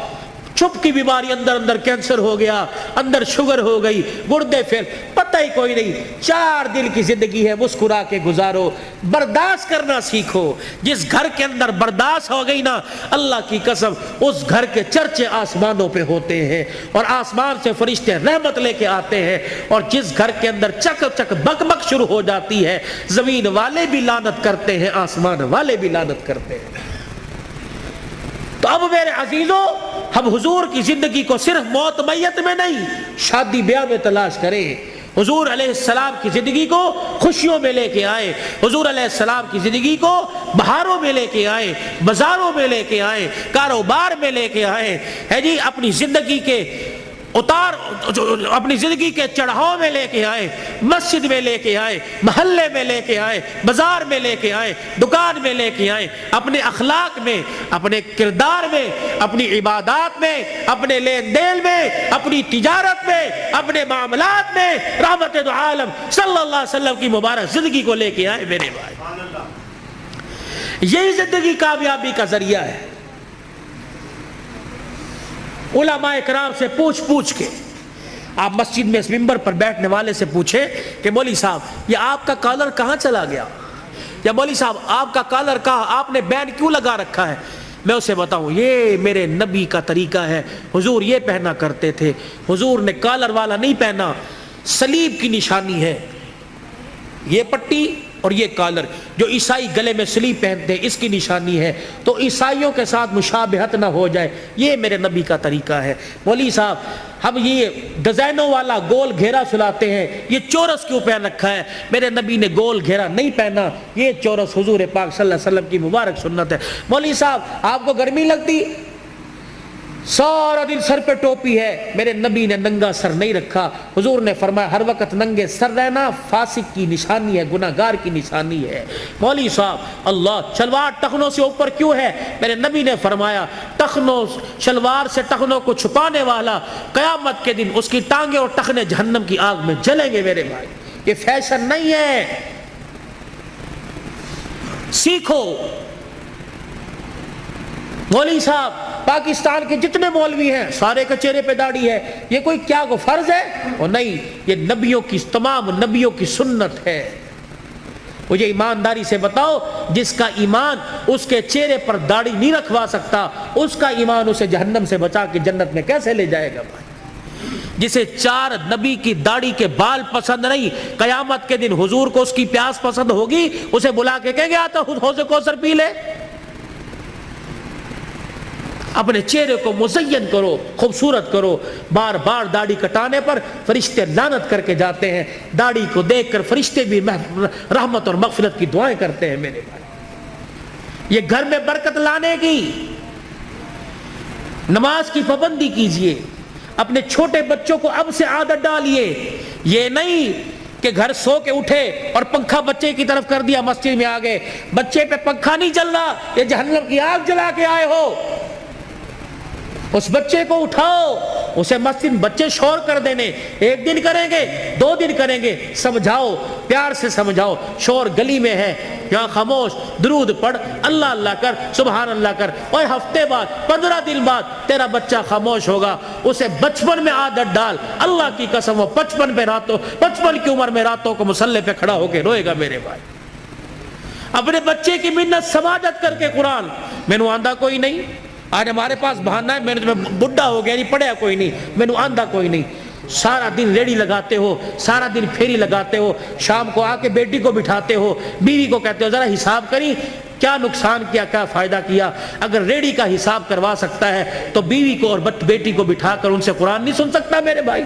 چھپ کی بیماری، اندر کینسر ہو گیا، اندر شوگر ہو گئی، گردے پھر پتہ ہی کوئی نہیں۔ 4 دن کی زندگی ہے، مسکرا کے گزارو، برداشت کرنا سیکھو۔ جس گھر کے اندر برداشت ہو گئی نا، اللہ کی قسم اس گھر کے چرچے آسمانوں پہ ہوتے ہیں اور آسمان سے فرشتے رحمت لے کے آتے ہیں، اور جس گھر کے اندر چک چک بک بک شروع ہو جاتی ہے، زمین والے بھی لعنت کرتے ہیں، آسمان والے بھی لعنت کرتے ہیں۔ تو اب میرے عزیزوں، ہم حضور کی زندگی کو صرف موت میت میں نہیں، شادی بیاہ میں تلاش کریں۔ حضور علیہ السلام کی زندگی کو خوشیوں میں لے کے آئے، حضور علیہ السلام کی زندگی کو بہاروں میں لے کے آئے، بازاروں میں لے کے آئے، کاروبار میں لے کے آئے، ہے جی، اپنی زندگی کے اتار اپنی زندگی کے چڑھاؤ میں لے کے آئے، مسجد میں لے کے آئے، محلے میں لے کے آئے، بازار میں لے کے آئے، دکان میں لے کے آئے، اپنے اخلاق میں، اپنے کردار میں، اپنی عبادات میں، اپنے لین دین میں، اپنی تجارت میں، اپنے معاملات میں رحمت دو عالم صلی اللہ علیہ وسلم کی مبارک زندگی کو لے کے آئے میرے بھائی۔ یہی زندگی کامیابی کا ذریعہ ہے۔ علماء کرام سے پوچھ کے آپ مسجد میں اس منبر پر بیٹھنے والے سے پوچھیں کہ مولوی صاحب یہ آپ کا کالر کہاں چلا گیا، یا مولوی صاحب آپ کا کالر کہاں، آپ نے بینڈ کیوں لگا رکھا ہے؟ میں اسے بتاؤں یہ میرے نبی کا طریقہ ہے، حضور یہ پہنا کرتے تھے، حضور نے کالر والا نہیں پہنا، صلیب کی نشانی ہے یہ پٹی اور یہ کالر، جو عیسائی گلے میں صلیب پہنتے ہیں اس کی نشانی ہے، تو عیسائیوں کے ساتھ مشابہت نہ ہو جائے، یہ میرے نبی کا طریقہ ہے۔ مولوی صاحب ہم یہ ڈیزائنوں والا گول گھیرا سلاتے ہیں، یہ چورس کیوں پہن رکھا ہے؟ میرے نبی نے گول گھیرا نہیں پہنا، یہ چورس حضور پاک صلی اللہ علیہ وسلم کی مبارک سنت ہے۔ مولوی صاحب آپ کو گرمی لگتی، سارا دن سر پہ ٹوپی ہے، میرے نبی نے ننگا سر نہیں رکھا، حضور نے فرمایا ہر وقت ننگے سر رہنا فاسق کی نشانی ہے، گناہگار کی نشانی ہے۔ مولوی صاحب اللہ شلوار ٹخنوں سے اوپر کیوں ہے؟ میرے نبی نے فرمایا ٹخنوں شلوار سے ٹخنوں کو چھپانے والا قیامت کے دن اس کی ٹانگیں اور ٹخنے جہنم کی آگ میں جلیں گے میرے بھائی، یہ فیشن نہیں ہے، سیکھو۔ مولوی صاحب پاکستان کے جتنے مولوی ہیں سارے کے چہرے پہ داڑھی ہے، یہ کوئی کیا کو فرض ہے؟ اور نہیں، یہ نبیوں کی تمام نبیوں کی سنت ہے۔ مجھے ایمانداری سے بتاؤ جس کا ایمان اس کے چہرے پر داڑھی نہیں رکھوا سکتا، اس کا ایمان اسے جہنم سے بچا کے جنت میں کیسے لے جائے گا بھائی؟ جسے 4 نبی کی داڑھی کے بال پسند نہیں، قیامت کے دن حضور کو اس کی پیاس پسند ہوگی، اسے بلا کے کہیں گے آتا حوض کوثر پی لے۔ اپنے چہرے کو مزین کرو، خوبصورت کرو۔ بار بار داڑھی کٹانے پر فرشتے لعنت کر کے جاتے ہیں، داڑھی کو دیکھ کر فرشتے بھی رحمت اور مغفرت کی دعائیں کرتے ہیں میرے بھائی۔ یہ گھر میں برکت لانے کی، نماز کی پابندی کیجئے، اپنے چھوٹے بچوں کو اب سے عادت ڈالیے۔ یہ نہیں کہ گھر سو کے اٹھے اور پنکھا بچے کی طرف کر دیا، مسجد میں آ گئے، بچے پہ پنکھا نہیں چل رہا، یہ جہنم کی آگ جلا کے آئے ہو۔ اس بچے کو اٹھاؤ، اسے مسجد بچے شور کر دینے، 1 دن کریں گے 2 دن کریں گے، سمجھاؤ، پیار سے سمجھاؤ، شور گلی میں ہے یہاں خاموش، درود پڑھ، اللہ اللہ کر، سبحان اللہ کر، اور ہفتے بعد 15 دن بعد تیرا بچہ خاموش ہوگا۔ اسے بچپن میں عادت ڈال، اللہ کی قسم وہ 55 کی عمر میں راتوں کو مصلی پہ کھڑا ہو کے روئے گا میرے بھائی۔ اپنے بچے کی منت سماجت کر کے قرآن میں نو آندھا کوئی نہیں، آج ہمارے پاس بہانہ ہے میں بڈھا ہو گیا نہیں پڑھیا کوئی نہیں، میں نو آندھا کوئی نہیں۔ سارا دن ریڑی لگاتے ہو، سارا دن پھیری لگاتے ہو، شام کو آ کے بیٹی کو بٹھاتے ہو، بیوی کو کہتے ہو ذرا حساب کری کیا نقصان کیا، کیا فائدہ کیا۔ اگر ریڑی کا حساب کروا سکتا ہے تو بیوی کو اور بیٹی کو بٹھا کر ان سے قرآن نہیں سن سکتا میرے بھائی؟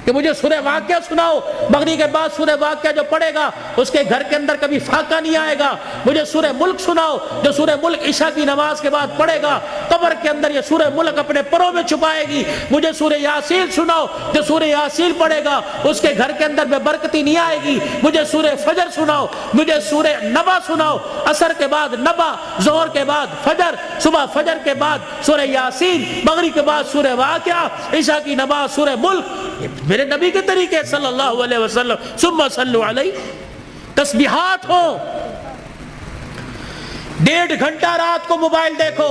کہ مجھے سورہ واقعہ سناؤ، مغرب کے بعد سورہ واقعہ جو پڑھے گا اس کے گھر کے اندر کبھی فاقہ نہیں آئے گا۔ مجھے سورہ ملک سناؤ، جو سورہ ملک عشاء کی نماز کے بعد پڑھے گا قبر کے اندر یہ سورہ ملک اپنے پروں میں چھپائے گی۔ مجھے سورہ یاسین سناؤ، جو سورہ یاسین پڑھے گا اس کے گھر کے اندر بے برکتی نہیں آئے گی۔ مجھے سورہ فجر سناؤ، مجھے سورہ نبا سناؤ، عصر کے بعد نبا، ظہر کے بعد فجر، صبح فجر کے بعد سورہ یاسین، مغرب کے بعد سورہ واقعہ، عشاء کی نماز سورہ ملک۔ میرے نبی کے طریقے صلی اللہ علیہ وسلم۔ ثم صلوا علیہ، تسبیحات ہو، 1.5 گھنٹہ رات کو موبائل دیکھو،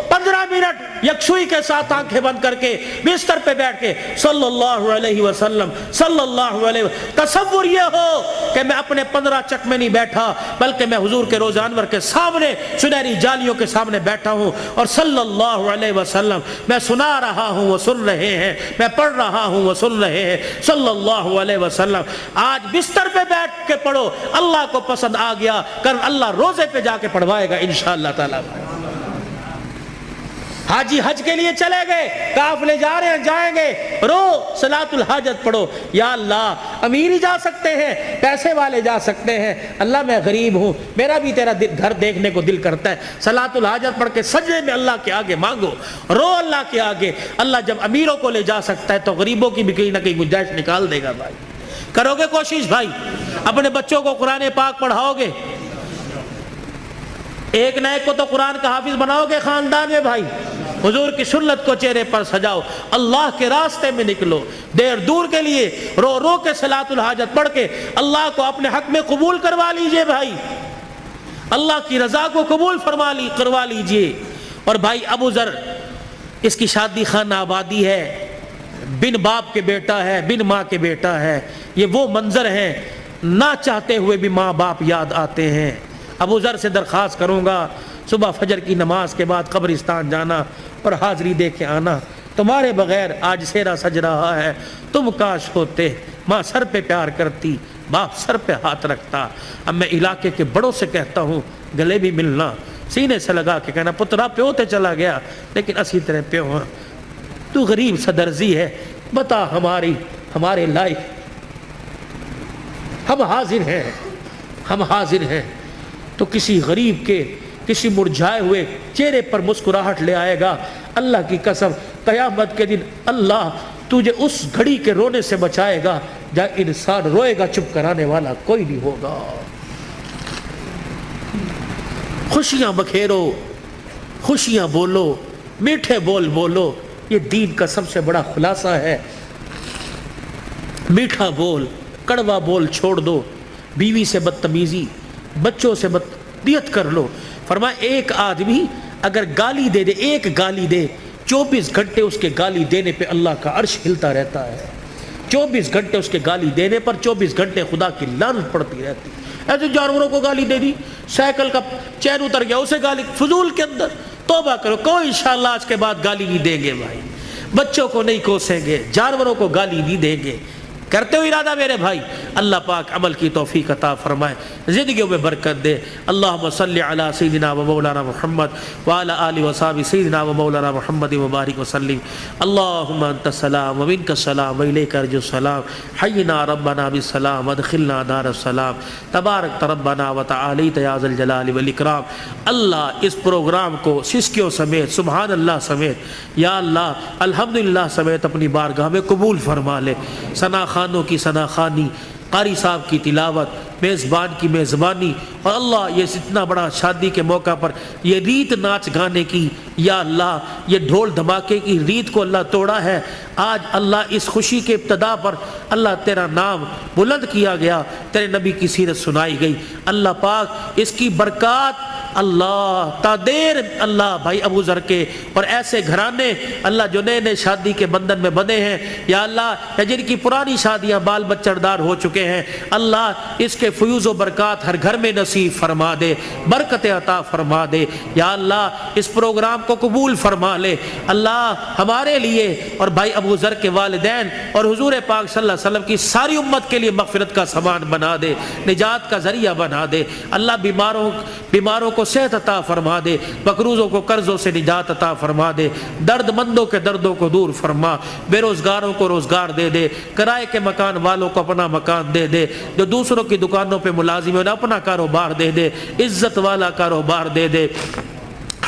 15 منٹ یکسوئی کے ساتھ آنکھیں بند کر کے بستر پہ بیٹھ کے صلی اللہ علیہ وسلم صلی اللہ علیہ وسلم۔ تصور یہ ہو کہ میں اپنے 15 چک میں نہیں بیٹھا بلکہ میں حضور کے روضہ انور کے سامنے سنہری جالیوں کے سامنے بیٹھا ہوں، اور صلی اللہ علیہ وسلم میں سنا رہا ہوں وہ سن رہے ہیں، میں پڑھ رہا ہوں وہ سن رہے ہیں صلی اللہ علیہ وسلم۔ آج بستر پہ بیٹھ کے پڑھو، اللہ کو پسند آ گیا، کل اللہ روزے پہ جا کے پڑھوائے گا انشاءاللہ تعالی۔ حاجی حج کے لیے چلے گئے، قافلے جا رہے ہیں، جائیں گے، رو صلاۃ الحاجت پڑھو، یا اللہ امیر ہی جا سکتے ہیں، پیسے والے جا سکتے ہیں، اللہ میں غریب ہوں، میرا بھی تیرا گھر دیکھنے کو دل کرتا ہے، صلاۃ الحاجت پڑھ کے سجدے میں اللہ کے آگے مانگو، رو اللہ کے آگے۔ اللہ جب امیروں کو لے جا سکتا ہے تو غریبوں کی بھی کہیں نہ کہیں گنجائش نکال دے گا۔ بھائی کرو گے کوشش؟ بھائی اپنے بچوں کو قرآن پاک پڑھاؤ گے؟ ایک نہ ایک کو تو قرآن کا حافظ بناؤ گے خاندان میں؟ بھائی حضور کی سنت کو چہرے پر سجاؤ، اللہ کے راستے میں نکلو، دیر دور کے لیے رو رو کے صلاۃ الحاجت پڑھ کے اللہ کو اپنے حق میں قبول کروا لیجئے۔ بھائی اللہ کی رضا کو قبول کروا لیجئے۔ اور بھائی ابو ذر، اس کی شادی خانہ آبادی ہے، بن باپ کے بیٹا ہے، بن ماں کے بیٹا ہے، یہ وہ منظر ہیں نہ چاہتے ہوئے بھی ماں باپ یاد آتے ہیں۔ ابو ذر سے درخواست کروں گا صبح فجر کی نماز کے بعد قبرستان جانا اور حاضری دے کے آنا، تمہارے بغیر آج سیرا سج رہا ہے، تم کاش ہوتے، ماں سر پہ پیار کرتی، باپ سر پہ ہاتھ رکھتا۔ اب میں علاقے کے بڑوں سے کہتا ہوں گلے بھی ملنا، سینے سے لگا کے کہنا پترا پیو تے چلا گیا لیکن اسی طرح پیو ہاں، تو غریب صدرزی ہے، بتا ہمارے لائق، ہم حاضر ہیں تو کسی غریب کے کسی مرجھائے ہوئے چہرے پر مسکراہٹ لے آئے گا۔ اللہ کی قسم قیامت کے دن اللہ تجھے اس گھڑی کے رونے سے بچائے گا جہاں انسان روئے گا، چپ کرانے والا کوئی نہیں ہوگا۔ خوشیاں بکھیرو، خوشیاں بولو، میٹھے بول بولو، یہ دین کا سب سے بڑا خلاصہ ہے۔ میٹھا بول، کڑوا بول چھوڑ دو، بیوی سے بدتمیزی، بچوں سے بدتمیزی کر لو۔ فرمایا ایک آدمی اگر گالی دے دے، ایک گالی دے، 24 گھنٹے اس کے گالی دینے پہ اللہ کا عرش ہلتا رہتا ہے۔ 24 گھنٹے اس کے گالی دینے پر 24 گھنٹے خدا کی لعنت پڑتی رہتی۔ ایسے جانوروں کو گالی دے دی، سائیکل کا چین اتر گیا اسے گالی، فضول کے اندر توبہ کرو، کوئی انشاءاللہ آج کے بعد گالی نہیں دیں گے۔ بھائی بچوں کو نہیں کوسیں گے، جانوروں کو گالی نہیں دیں گے۔ کرتے ہو ارادہ میرے بھائی، اللہ پاک عمل کی توفیق عطا فرمائے، زندگیوں میں برکت دے۔ اللہم صلی علی سیدنا و مولانا محمد وعلی آلہ وصحبہ سیدنا و مولانا محمد وبارک وسلم۔ اللہم انت السلام و منک السلام و الیک ارجو السلام، حینا ربنا بالسلام وادخلنا دار السلام، تبارک ربنا و تعالیت یا ذا الجلال والاکرام۔ اللہ اس پروگرام کو سسکیوں سمیت، سبحان اللہ سمیت، یا اللہ الحمدللہ سمیت اپنی بارگاہ میں قبول فرما لے۔ ثنا خانوں کی ثنا خوانی، قاری صاحب کی تلاوت، میزبان کی میزبانی، اور اللہ یہ اتنا بڑا شادی کے موقع پر یہ ریت ناچ گانے کی، یا اللہ یہ ڈھول دھماکے کی ریت کو اللہ توڑا ہے۔ آج اللہ اس خوشی کے ابتدا پر اللہ تیرا نام بلند کیا گیا، تیرے نبی کی سیرت سنائی گئی۔ اللہ پاک اس کی برکات اللہ تا دیر اللہ بھائی ابو ذر کے اور ایسے گھرانے اللہ جو نئے نئے شادی کے بندھن میں بندھے ہیں، یا اللہ یا جن کی پرانی شادیاں بال بچڑ دار ہو چکے ہیں، اللہ اس کے فیوز و برکات ہر گھر میں نصیب فرما دے، برکت عطا فرما دے۔ یا اللہ اس پروگرام کو قبول فرما لے۔ اللہ ہمارے لیے اور بھائی ابو ذر کے والدین اور حضور پاک صلی اللہ علیہ وسلم کی ساری امت کے لیے مغفرت کا سامان بنا دے، نجات کا ذریعہ بنا دے۔ اللہ بیماروں کو صحت عطا فرما دے، مقروضوں کو قرضوں سے نجات عطا فرما دے، درد مندوں کے دردوں کو دور فرما، بے روزگاروں کو روزگار دے دے، کرائے کے مکان والوں کو اپنا مکان دے دے، جو دوسروں کی دکانوں پہ ملازم ہیں اپنا کاروبار دے دے، عزت والا کاروبار دے دے،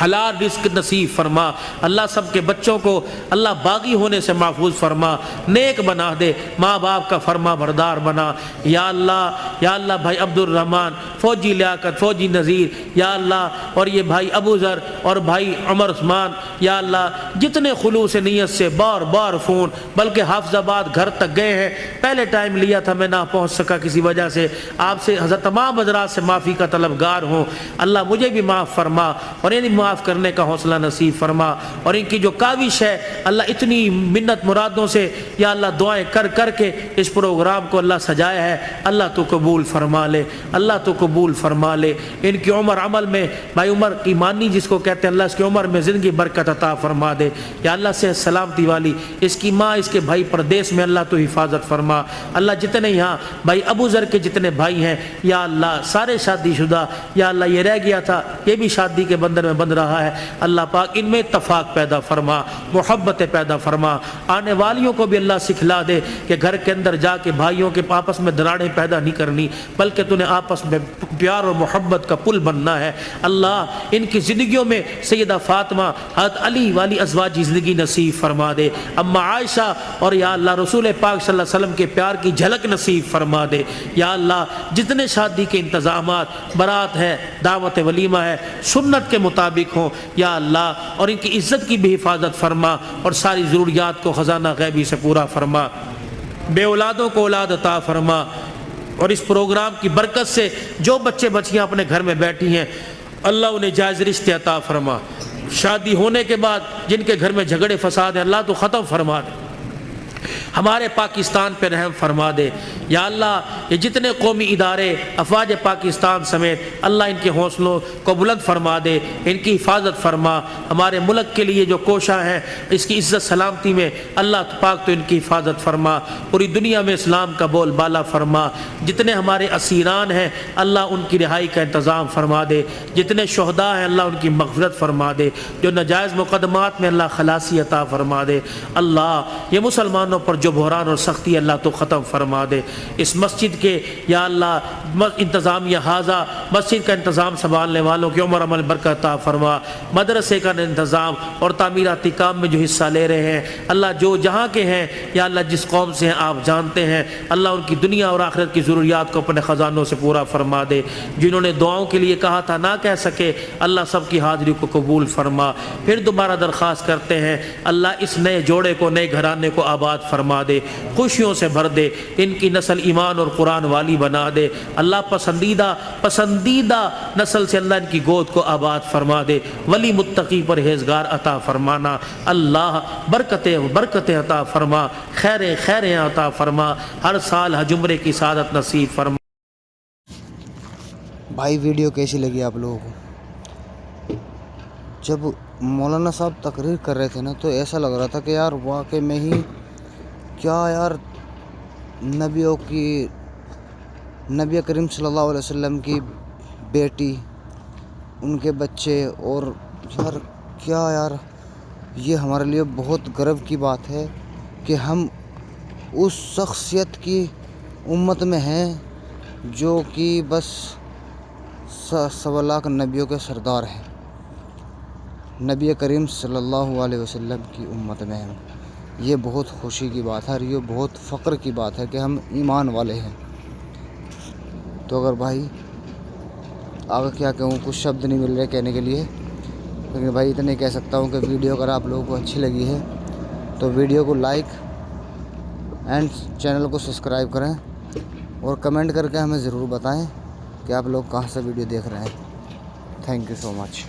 حلال رزق نصیب فرما۔ اللہ سب کے بچوں کو اللہ باغی ہونے سے محفوظ فرما، نیک بنا دے، ماں باپ کا فرما بردار بنا۔ یا اللہ بھائی عبد الرحمن، فوجی لیاقت، فوجی نذیر، یا اللہ اور یہ بھائی ابو ذر اور بھائی عمر عثمان، یا اللہ جتنے خلوص نیت سے بار بار فون بلکہ حافظ آباد گھر تک گئے ہیں، پہلے ٹائم لیا تھا میں نہ پہنچ سکا کسی وجہ سے، آپ سے حضرت تمام حضرات سے معافی کا طلبگار ہوں۔ اللہ مجھے بھی معاف فرما اور انہیں معاف کرنے کا حوصلہ نصیب فرما، اور ان کی جو کاوش ہے اللہ اتنی منت مرادوں سے یا اللہ دعائیں کر کر کے اس پروگرام کو اللہ سجایا ہے، اللہ تو قبول فرما لے، اللہ تو قبول فرما لے۔ ان کی عمر عمل میں بھائی عمر کی مانی جس کو کہتے ہیں، اللہ اس کی عمر میں زندگی برکت عطا فرما دے، یا اللہ سے سلامتی والی اس کی ماں اس کے بھائی پردیس میں اللہ تو حفاظت فرما۔ اللہ جتنے یہاں بھائی ابو ذر کے جتنے بھائی ہیں یا اللہ سارے شادی شدہ، یا اللہ یہ رہ گیا تھا یہ بھی شادی کے بندھن میں بندھ رہا ہے، اللہ پاک ان میں اتفاق پیدا فرما، محبت پیدا فرما، آنے والیوں کو بھی اللہ سکھلا دے کہ گھر کے اندر جا کے بھائیوں کے آپس میں دراڑیں پیدا نہیں کرنی، بلکہ تو نے آپس میں پیار اور محبت کا پل بننا ہے۔ اللہ ان کی زندگیوں میں سیدہ فاطمہ، حضرت علی والی ازواجی زندگی نصیب فرما دے، اما عائشہ اور یا اللہ رسول پاک صلی اللہ علیہ وسلم کے پیار کی جھلک نصیب فرما دے۔ یا اللہ جتنے شادی کے انتظامات، برات ہے، دعوت ولیمہ ہے، سنت کے مطابق ہوں یا اللہ، اور ان کی عزت کی بھی حفاظت فرما اور ساری ضروریات کو خزانہ غیبی سے پورا فرما، بے اولادوں کو اولاد عطا فرما، اور اس پروگرام کی برکت سے جو بچے بچیاں اپنے گھر میں بیٹھی ہیں اللہ انہیں جائز رشتے عطا فرما، شادی ہونے کے بعد جن کے گھر میں جھگڑے فساد ہیں اللہ تو ختم فرما دے، ہمارے پاکستان پہ رحم فرما دے یا اللہ۔ یہ جتنے قومی ادارے، افواج پاکستان سمیت اللہ ان کے حوصلوں کو بلند فرما دے، ان کی حفاظت فرما، ہمارے ملک کے لیے جو کوشاں ہیں اس کی عزت سلامتی میں اللہ پاک تو ان کی حفاظت فرما، پوری دنیا میں اسلام کا بول بالا فرما، جتنے ہمارے اسیران ہیں اللہ ان کی رہائی کا انتظام فرما دے، جتنے شہداء ہیں اللہ ان کی مغفرت فرما دے، جو ناجائز مقدمات میں اللہ خلاصی عطا فرما دے۔ اللہ یہ مسلمانوں پر جو بحران اور سختی اللہ تو ختم فرما دے، اس مسجد کے یا اللہ انتظامیہ حاضہ مسجد کا انتظام سنبھالنے والوں کی عمر عمل برکت عطا فرما، مدرسے کا انتظام اور تعمیراتی کام میں جو حصہ لے رہے ہیں اللہ جو جہاں کے ہیں یا اللہ جس قوم سے ہیں آپ جانتے ہیں، اللہ ان کی دنیا اور آخرت کی ضروریات کو اپنے خزانوں سے پورا فرما دے، جنہوں نے دعاؤں کے لیے کہا تھا نہ کہہ سکے اللہ سب کی حاضری کو قبول فرما۔ پھر دوبارہ درخواست کرتے ہیں اللہ اس نئے جوڑے کو، نئے گھرانے کو آباد فرما دے، خوشیوں سے بھر دے، ان کی نسل ایمان اور قرآن والی بنا دے، اللہ پسندیدہ نسل سے اللہ ان کی گود کو آباد فرما دے، ولی متقی پرہیزگار عطا فرمانا، اللہ برکتیں عطا فرما، خیریں عطا فرما، ہر سال حج عمرے کی سعادت نصیب فرما۔ بھائی ویڈیو کیسی لگی آپ لوگوں کو؟ جب مولانا صاحب تقریر کر رہے تھے نا تو ایسا لگ رہا تھا کہ یار واقعی میں ہی کیا یار نبی کریم صلی اللہ علیہ وسلم کی بیٹی، ان کے بچے، اور یار کیا یار یہ ہمارے لیے بہت گرو کی بات ہے کہ ہم اس شخصیت کی امت میں ہیں جو کہ بس 1.25 لاکھ نبیوں کے سردار ہیں، نبی کریم صلی اللہ علیہ وسلم کی امت میں ہیں۔ یہ بہت خوشی کی بات ہے اور یہ بہت فخر کی بات ہے کہ ہم ایمان والے ہیں۔ تو اگر بھائی آگے کیا کہوں، کچھ شبد نہیں مل رہے کہنے کے لیے، لیکن بھائی اتنے کہہ سکتا ہوں کہ ویڈیو اگر آپ لوگوں کو اچھی لگی ہے تو ویڈیو کو لائک اینڈ چینل کو سبسکرائب کریں اور کمنٹ کر کے ہمیں ضرور بتائیں کہ آپ لوگ کہاں سے ویڈیو دیکھ رہے ہیں۔ Thank you so much.